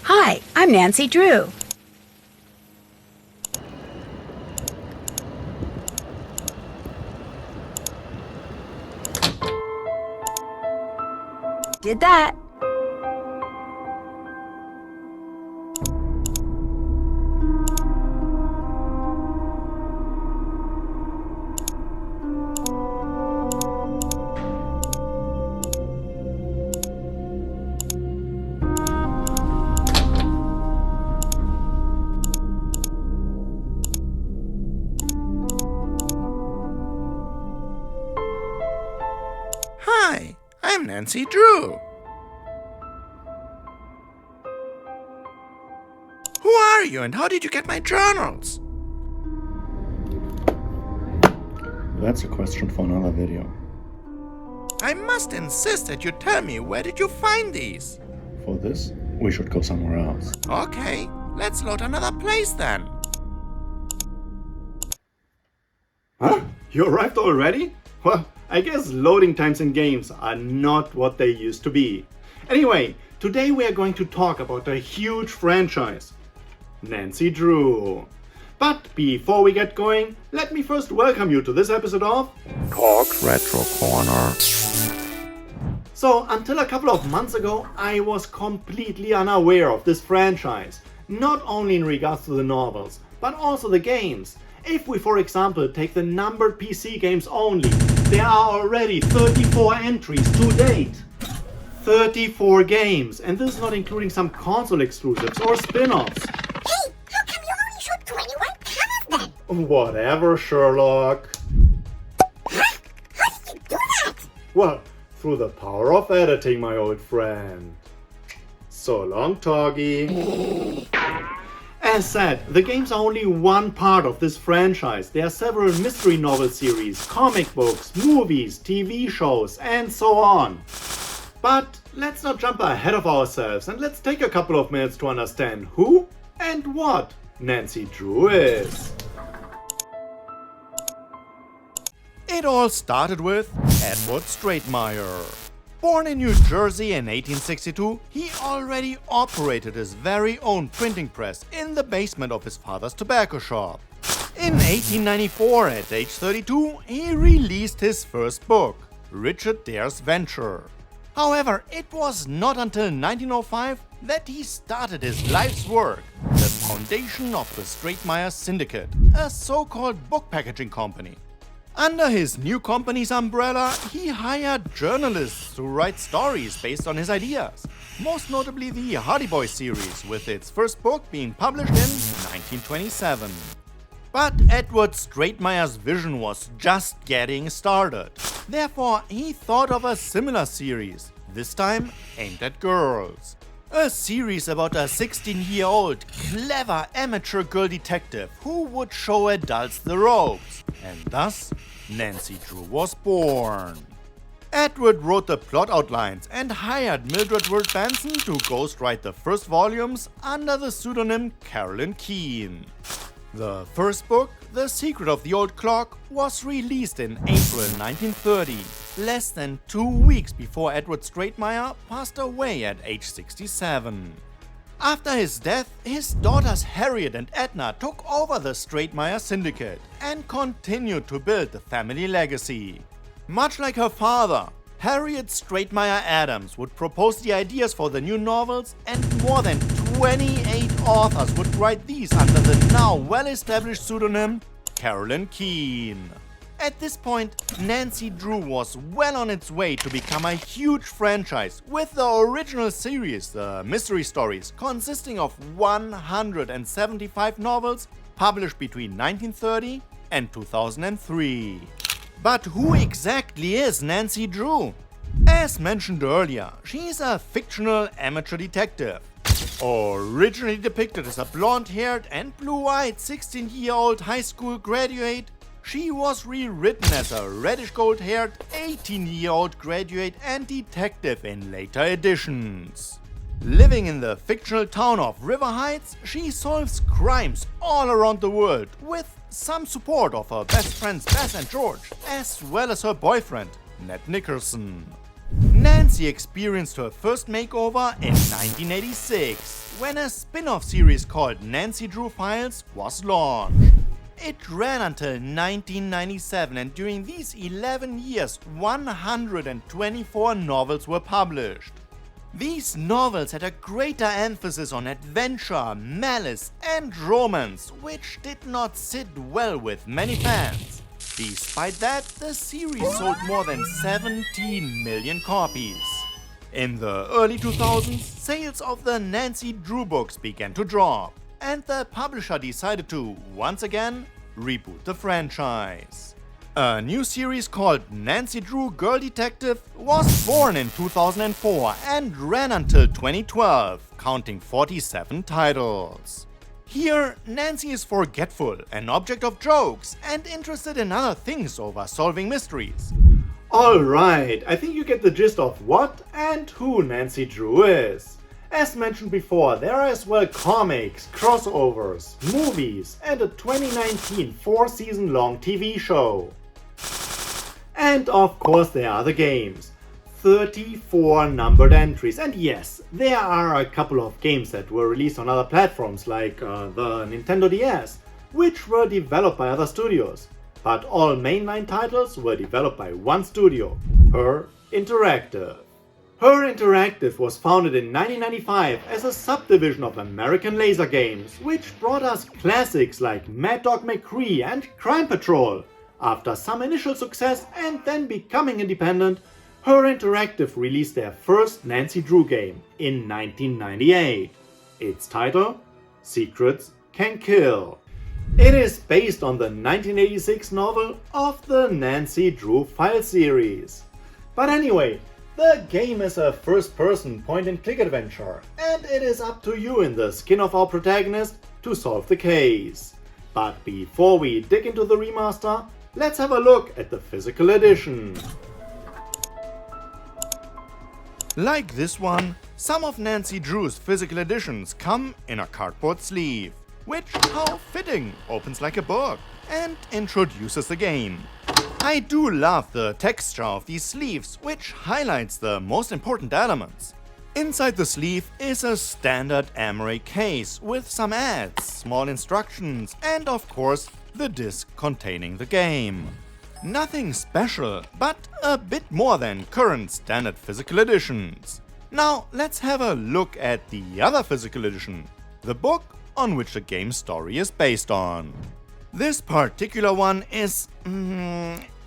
Hi, I'm Nancy Drew. Did that. Hi, I'm Nancy Drew. Who are you and how did you get my journals? That's a question for another video. I must insist that you tell me, where did you find these? For this, we should go somewhere else. Okay, let's load another place then. Huh? You arrived already? Well, I guess loading times in games are not what they used to be. Anyway, today we are going to talk about a huge franchise, Nancy Drew. But before we get going, let me first welcome you to this episode of Talks Retro Corner. So, until a couple of months ago, I was completely unaware of this franchise. Not only in regards to the novels, but also the games. If we, for example, take the numbered PC games only, there are already 34 entries to date. 34 games, and this is not including some console exclusives or spin-offs. Hey, how come you only showed 21 panels then? Whatever, Sherlock. Huh? How did you do that? Well, through the power of editing, my old friend. So long, Toggy. As said, the games are only one part of this franchise. There are several mystery novel series, comic books, movies, TV shows, and so on. But let's not jump ahead of ourselves and let's take a couple of minutes to understand who and what Nancy Drew is. It all started with Edward Stratemeyer. Born in New Jersey in 1862, he already operated his very own printing press in the basement of his father's tobacco shop. In 1894, at age 32, he released his first book, Richard Dare's Venture. However, it was not until 1905 that he started his life's work, the foundation of the Stratemeyer Syndicate, a so-called book packaging company. Under his new company's umbrella, he hired journalists to write stories based on his ideas, most notably the Hardy Boys series, with its first book being published in 1927. But Edward Stratemeyer's vision was just getting started. Therefore, he thought of a similar series, this time aimed at girls. A series about a 16-year-old, clever amateur girl detective who would show adults the ropes, and thus Nancy Drew was born. Edward wrote the plot outlines and hired Mildred Benson to ghostwrite the first volumes under the pseudonym Carolyn Keene. The first book, The Secret of the Old Clock, was released in April 1930, less than 2 weeks before Edward Stratemeyer passed away at age 67. After his death, his daughters Harriet and Edna took over the Stratemeyer Syndicate and continued to build the family legacy. Much like her father, Harriet Stratemeyer Adams would propose the ideas for the new novels, and more than 28 authors would write these under the now well-established pseudonym Carolyn Keene. At this point, Nancy Drew was well on its way to become a huge franchise, with the original series, the Mystery Stories, consisting of 175 novels published between 1930 and 2003. But who exactly is Nancy Drew? As mentioned earlier, she is a fictional amateur detective. Originally depicted as a blonde-haired and blue-eyed 16-year-old high school graduate, she was rewritten as a reddish-gold-haired 18-year-old graduate and detective in later editions. Living in the fictional town of River Heights, she solves crimes all around the world with some support of her best friends Bess and George, as well as her boyfriend, Ned Nicholson. Nancy experienced her first makeover in 1986, when a spin-off series called Nancy Drew Files was launched. It ran until 1997, and during these 11 years, 124 novels were published. These novels had a greater emphasis on adventure, malice, and romance, which did not sit well with many fans. Despite that, the series sold more than 17 million copies. In the early 2000s, sales of the Nancy Drew books began to drop, and the publisher decided to, once again, reboot the franchise. A new series called Nancy Drew Girl Detective was born in 2004 and ran until 2012, counting 47 titles. Here, Nancy is forgetful, an object of jokes, and interested in other things over solving mysteries. Alright, I think you get the gist of what and who Nancy Drew is. As mentioned before, there are as well comics, crossovers, movies, and a 2019 4-season long TV show. And of course there are the games. 34 numbered entries, and yes, there are a couple of games that were released on other platforms like the Nintendo DS, which were developed by other studios. But all mainline titles were developed by one studio, Her Interactive. Her Interactive was founded in 1995 as a subdivision of American Laser Games, which brought us classics like Mad Dog McCree and Crime Patrol. After some initial success and then becoming independent, Her Interactive released their first Nancy Drew game in 1998. Its title? Secrets Can Kill. It is based on the 1986 novel of the Nancy Drew File series. But anyway, the game is a first-person point-and-click adventure, and it is up to you in the skin of our protagonist to solve the case. But before we dig into the remaster, let's have a look at the physical edition. Like this one, some of Nancy Drew's physical editions come in a cardboard sleeve, which, how fitting, opens like a book and introduces the game. I do love the texture of these sleeves, which highlights the most important elements. Inside the sleeve is a standard emery case with some ads, small instructions, and of course the disc containing the game. Nothing special, but a bit more than current standard physical editions. Now let's have a look at the other physical edition, the book on which the game's story is based on. This particular one is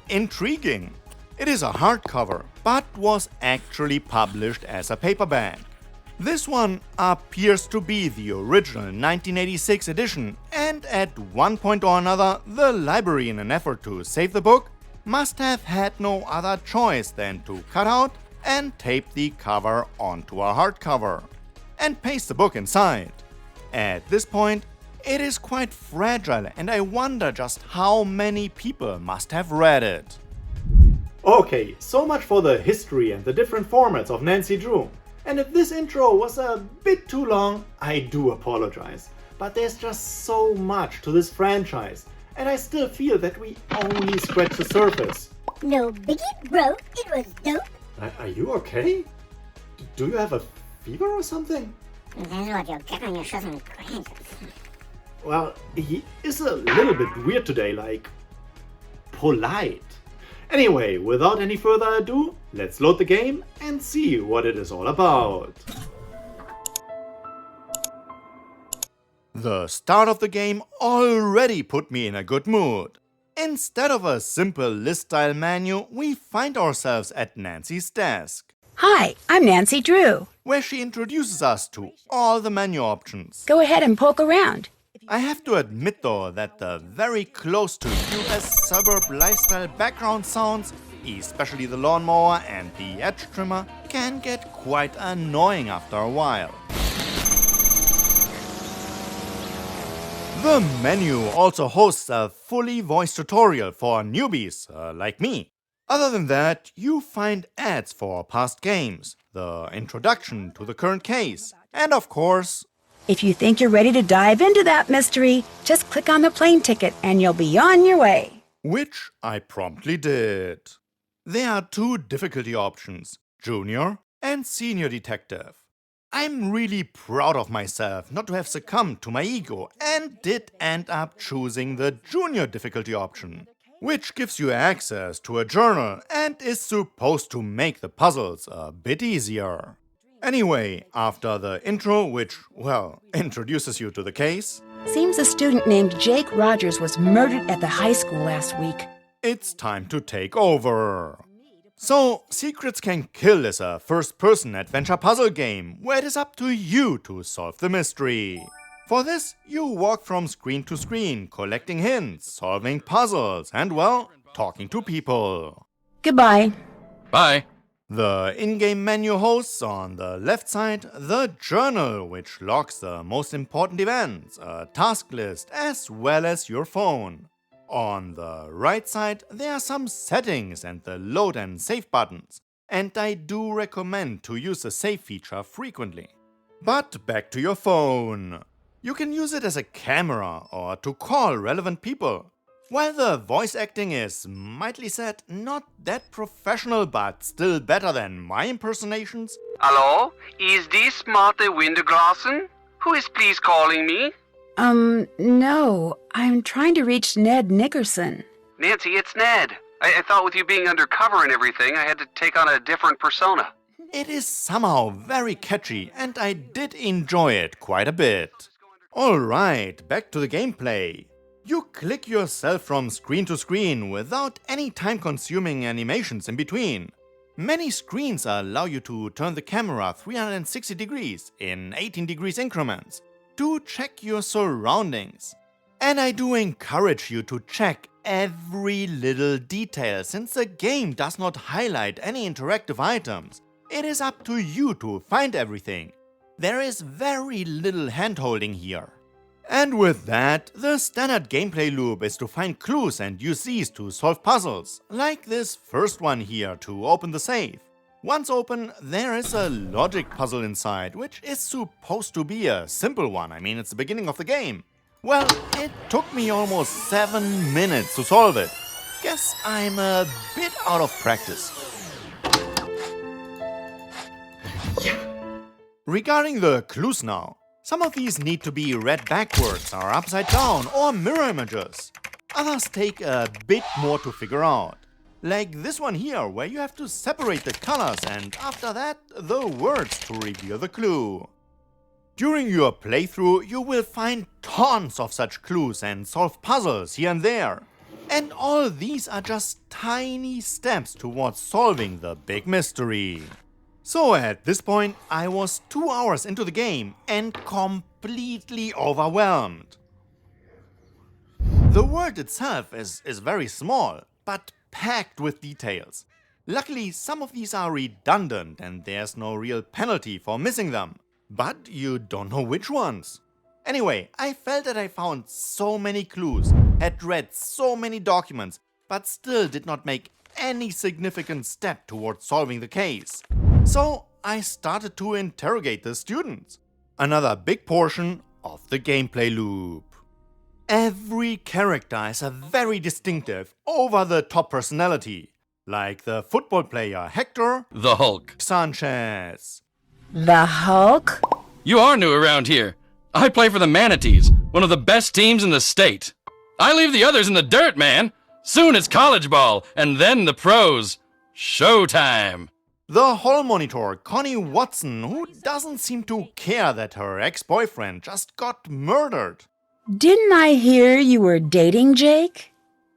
intriguing. It is a hardcover, but was actually published as a paperback. This one appears to be the original 1986 edition, and at one point or another, the library, in an effort to save the book, must have had no other choice than to cut out and tape the cover onto a hardcover, and paste the book inside. At this point, it is quite fragile, and I wonder just how many people must have read it. Okay, so much for the history and the different formats of Nancy Drew. And if this intro was a bit too long, I do apologize. But there's just so much to this franchise, and I still feel that we only scratched the surface. No biggie, bro. It was dope. Are you okay? Do you have a fever or something? That's what you get when you show some grades. Well, he is a little bit weird today, like polite. Anyway, without any further ado, let's load the game and see what it is all about. The start of the game already put me in a good mood. Instead of a simple list-style menu, we find ourselves at Nancy's desk, Hi, I'm Nancy Drew. where she introduces us to all the menu options. Go ahead and poke around. I have to admit though that the very close to US suburb lifestyle background sounds, especially the lawnmower and the edge trimmer, can get quite annoying after a while. The menu also hosts a fully voiced tutorial for newbies like me. Other than that, you find ads for past games, the introduction to the current case, and of course, If you think you're ready to dive into that mystery, just click on the plane ticket and you'll be on your way. which I promptly did. There are two difficulty options. Junior, and Senior Detective. I'm really proud of myself not to have succumbed to my ego and did end up choosing the Junior difficulty option, which gives you access to a journal and is supposed to make the puzzles a bit easier. Anyway, after the intro, which, well, introduces you to the case, Seems a student named Jake Rogers was murdered at the high school last week. it's time to take over. So, Secrets Can Kill is a first-person adventure puzzle game where it is up to you to solve the mystery. For this, you walk from screen to screen, collecting hints, solving puzzles, and, well, talking to people. Goodbye. Bye. The in-game menu hosts on the left side the journal, which logs the most important events, a task list, as well as your phone. On the right side, there are some settings and the load and save buttons, and I do recommend to use the save feature frequently. But back to your phone. You can use it as a camera or to call relevant people. While the voice acting is, mildly said, not that professional but still better than my impersonations, Hello? Is this Marte Wintergrassen? Who is please calling me? No. I'm trying to reach Ned Nickerson. Nancy, it's Ned. I thought with you being undercover and everything, I had to take on a different persona. it is somehow very catchy and I did enjoy it quite a bit. Alright, back to the gameplay. You click yourself from screen to screen without any time-consuming animations in between. Many screens allow you to turn the camera 360 degrees in 18 degrees increments to check your surroundings. And I do encourage you to check every little detail since the game does not highlight any interactive items. It is up to you to find everything. There is very little hand-holding here. And with that, the standard gameplay loop is to find clues and use these to solve puzzles, like this first one here to open the safe. Once open, there is a logic puzzle inside, which is supposed to be a simple one. I mean, it's the beginning of the game. Well, it took me almost 7 minutes to solve it. Guess I'm a bit out of practice. Regarding the clues now, some of these need to be read backwards or upside down or mirror images. Others take a bit more to figure out. Like this one here, where you have to separate the colors and after that, the words to reveal the clue. During your playthrough, you will find tons of such clues and solve puzzles here and there. And all these are just tiny steps towards solving the big mystery. So at this point, I was 2 hours into the game and completely overwhelmed. The world itself is very small, but packed with details. Luckily, some of these are redundant and there's no real penalty for missing them. But you don't know which ones. Anyway, I felt that I found so many clues, had read so many documents, but still did not make any significant step towards solving the case. So I started to interrogate the students. Another big portion of the gameplay loop. Every character has a very distinctive, over-the-top personality, like the football player Hector The Hulk. Sanchez. The Hulk? You are new around here. I play for the Manatees, one of the best teams in the state. I leave the others in the dirt, man. Soon it's college ball, and then the pros. Showtime. The hall monitor, Connie Watson, who doesn't seem to care that her ex-boyfriend just got murdered. Didn't I hear you were dating Jake?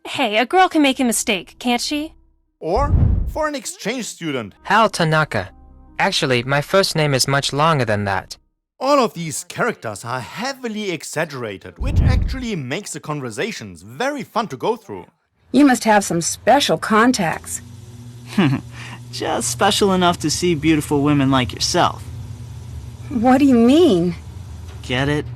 Hey, a girl can make a mistake, can't she? Or, for an exchange student, Hal Tanaka. Actually, my first name is much longer than that. all of these characters are heavily exaggerated, which actually makes the conversations very fun to go through. You must have some special contacts. Just special enough to see beautiful women like yourself. What do you mean? Get it?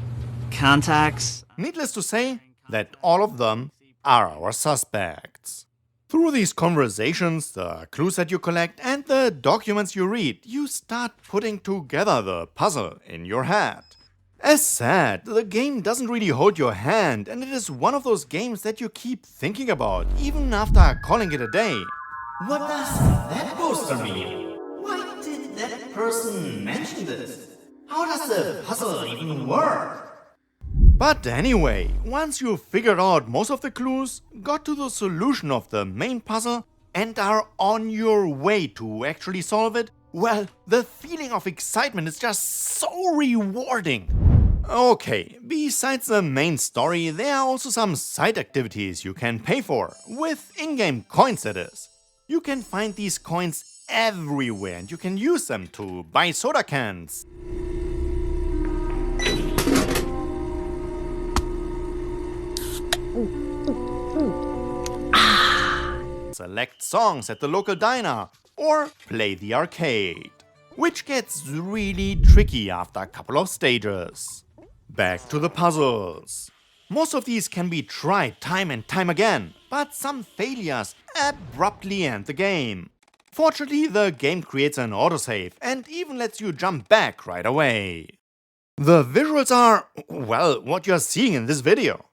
Contacts? Needless to say, that all of them are our suspects. Through these conversations, the clues that you collect, and the documents you read, you start putting together the puzzle in your head. As said, the game doesn't really hold your hand, and it is one of those games that you keep thinking about, even after calling it a day. What does that poster mean? Why person mention this? How does the puzzle even work? But anyway, once you've figured out most of the clues, got to the solution of the main puzzle, and are on your way to actually solve it, well, the feeling of excitement is just so rewarding. Okay, besides the main story, there are also some side activities you can pay for, with in-game coins that is. You can find these coins everywhere and you can use them to buy soda cans. Select songs at the local diner or play the arcade, which gets really tricky after a couple of stages. Back to the puzzles. Most of these can be tried time and time again, but some failures abruptly end the game. Fortunately, the game creates an autosave and even lets you jump back right away. The visuals are, well, what you're seeing in this video.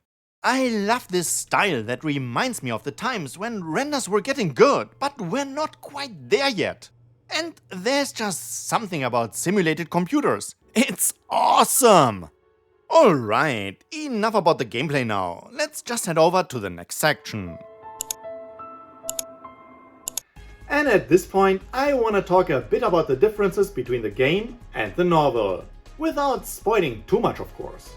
I love this style that reminds me of the times when renders were getting good, but we're not quite there yet. And there's just something about simulated computers. It's awesome! Alright, enough about the gameplay now. Let's just head over to the next section. And at this point, I want to talk a bit about the differences between the game and the novel. Without spoiling too much, of course.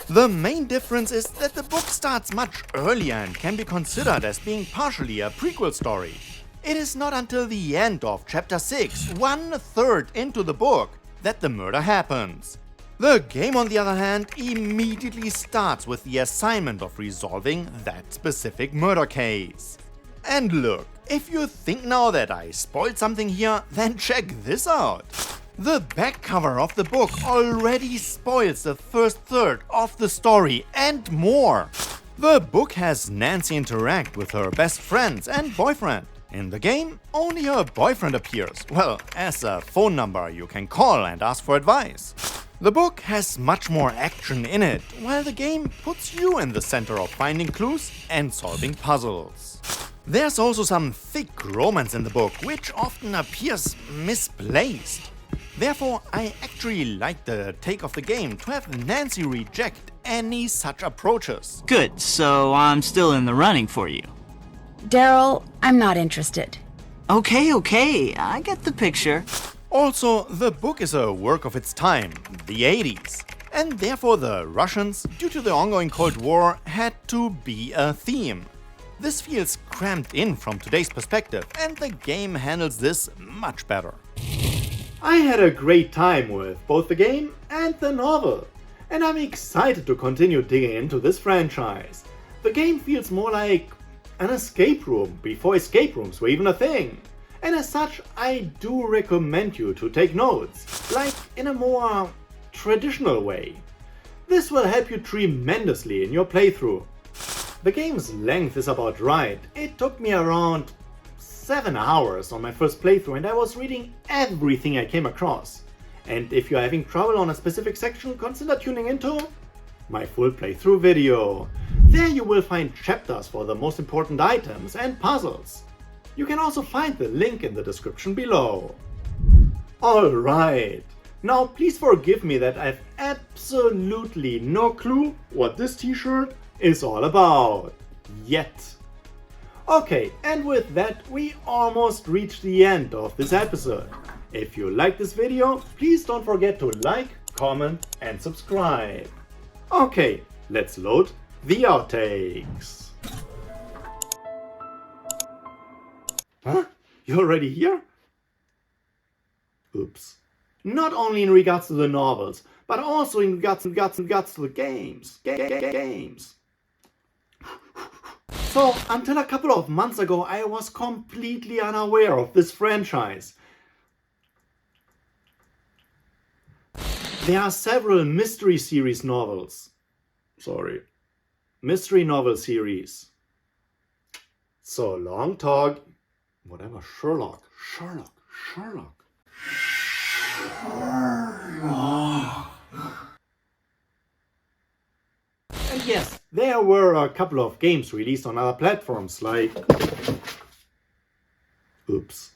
The main difference is that the book starts much earlier and can be considered as being partially a prequel story. It is not until the end of chapter 6, 1/3 into the book, that the murder happens. The game, on the other hand, immediately starts with the assignment of resolving that specific murder case. And look, if you think now that I spoiled something here, then check this out. The back cover of the book already spoils the first third of the story and more. The book has Nancy interact with her best friends and boyfriend. In the game, only her boyfriend appears, well, as a phone number you can call and ask for advice. The book has much more action in it, while the game puts you in the center of finding clues and solving puzzles. There's also some thick romance in the book, which often appears misplaced. Therefore, I actually like the take of the game to have Nancy reject any such approaches. Good, so I'm still in the running for you. Daryl, I'm not interested. Okay, I get the picture. Also, the book is a work of its time, the 80s, and therefore the Russians, due to the ongoing Cold War, had to be a theme. This feels crammed in from today's perspective, and the game handles this much better. I had a great time with both the game and the novel, and I'm excited to continue digging into this franchise. The game feels more like an escape room before escape rooms were even a thing. And as such, I do recommend you to take notes, like in a more traditional way. This will help you tremendously in your playthrough. The game's length is about right. It took me around 7 hours on my first playthrough and I was reading everything I came across. And if you're having trouble on a specific section, consider tuning into my full playthrough video. There you will find chapters for the most important items and puzzles. You can also find the link in the description below. Alright, now please forgive me that I've absolutely no clue what this t-shirt is all about. Yet. Okay, and with that we almost reached the end of this episode. If you like this video, please don't forget to like, comment and subscribe. Okay, let's load the outtakes. Huh? You're already here? Oops. Not only in regards to the novels, but also in regards to the games. Games. So, until a couple of months ago, I was completely unaware of this franchise. There are several mystery series novels. Mystery novel series. So long talk. Whatever, Sherlock. And yes, there were a couple of games released on other platforms like... Oops.